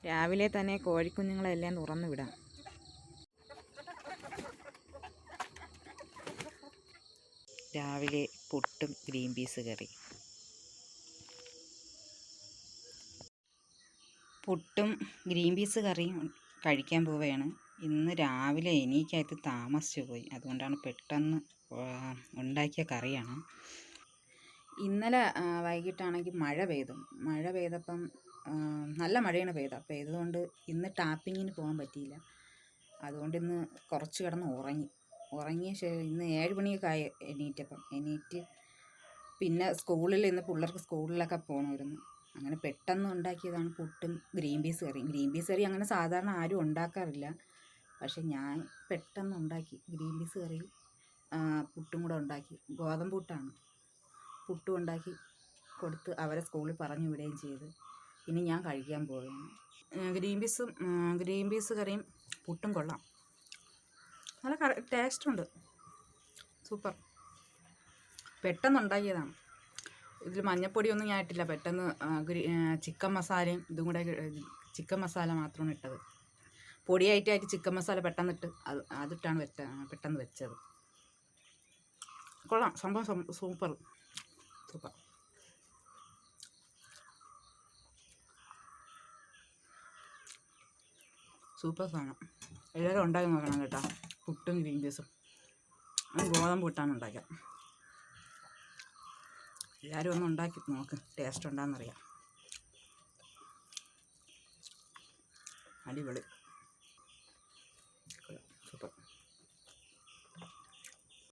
രാവിലെ തന്നെ കോഴിക്കുഞ്ഞുങ്ങളെല്ലാം തുറന്നു വിടാം. രാവിലെ പുട്ടും ഗ്രീൻ പീസ് കറി. പുട്ടും ഗ്രീൻ പീസ് കറിയും കഴിക്കാൻ പോവുകയാണ്. ഇന്ന് രാവിലെ എനിക്കകത്ത് താമസിച്ചു പോയി, അതുകൊണ്ടാണ് പെട്ടെന്ന് ഉണ്ടാക്കിയ കറിയാണ്. ഇന്നലെ വൈകിട്ടാണെങ്കിൽ മഴ പെയ്തപ്പം നല്ല മഴയാണ് പെയ്തതുകൊണ്ട് ഇന്ന് ടാപ്പിങ്ങിന് പോകാൻ പറ്റിയില്ല. അതുകൊണ്ട് ഇന്ന് കുറച്ച് കിടന്ന് ഉറങ്ങിയ ശേഷം ഇന്ന് 7 മണിയൊക്കെ ആയി എണീറ്റ് പിന്നെ ഇന്ന് പിള്ളേർക്ക് സ്കൂളിലൊക്കെ പോകണമായിരുന്നു. അങ്ങനെ പെട്ടെന്ന് ഉണ്ടാക്കിയതാണ് പുട്ടും ഗ്രീൻ പീസ് കറി. അങ്ങനെ സാധാരണ ആരും ഉണ്ടാക്കാറില്ല, പക്ഷെ ഞാൻ പെട്ടെന്ന് ഉണ്ടാക്കി. ഗ്രീൻ പീസ് കറി പുട്ടും കൂടെ ഉണ്ടാക്കി. ഗോതമ്പ് പുട്ടാണ്. പുട്ടും ഉണ്ടാക്കി കൊടുത്ത് അവരെ സ്കൂളിൽ പറഞ്ഞു വിടുകയും ചെയ്ത്. ഇനി ഞാൻ കഴിക്കാൻ പോവുകയാണ്. ഗ്രീൻ പീസ് കറിയും പുട്ടും കൊള്ളാം, നല്ല ടേസ്റ്റുണ്ട്, സൂപ്പർ. പെട്ടെന്ന് ഉണ്ടാക്കിയതാണ്. ഇതിൽ മഞ്ഞപ്പൊടിയൊന്നും ഞാൻ ഇട്ടില്ല. പെട്ടെന്ന് ചിക്കൻ മസാലയും ഇതും കൂടെ, ചിക്കൻ മസാല മാത്രമാണ് ഇട്ടത്. പൊടിയായിട്ട് ചിക്കൻ മസാല പെട്ടെന്നിട്ട് അതിട്ടാണ് പെട്ടെന്ന് വെച്ചത്. കൊള്ളാം, സംഭവം സൂപ്പർ. സാധനം. എല്ലാവരും ഉണ്ടാക്കി നോക്കണം കേട്ടോ. പുട്ടും ഗ്രീൻ പീസും. ഗോതമ്പ് പുട്ടാണ് ഉണ്ടാക്കിയത്. എല്ലാവരും ഒന്ന് ഉണ്ടാക്കി നോക്ക്, ടേസ്റ്റ് ഉണ്ടാകുന്നറിയാം. അടിപൊളി.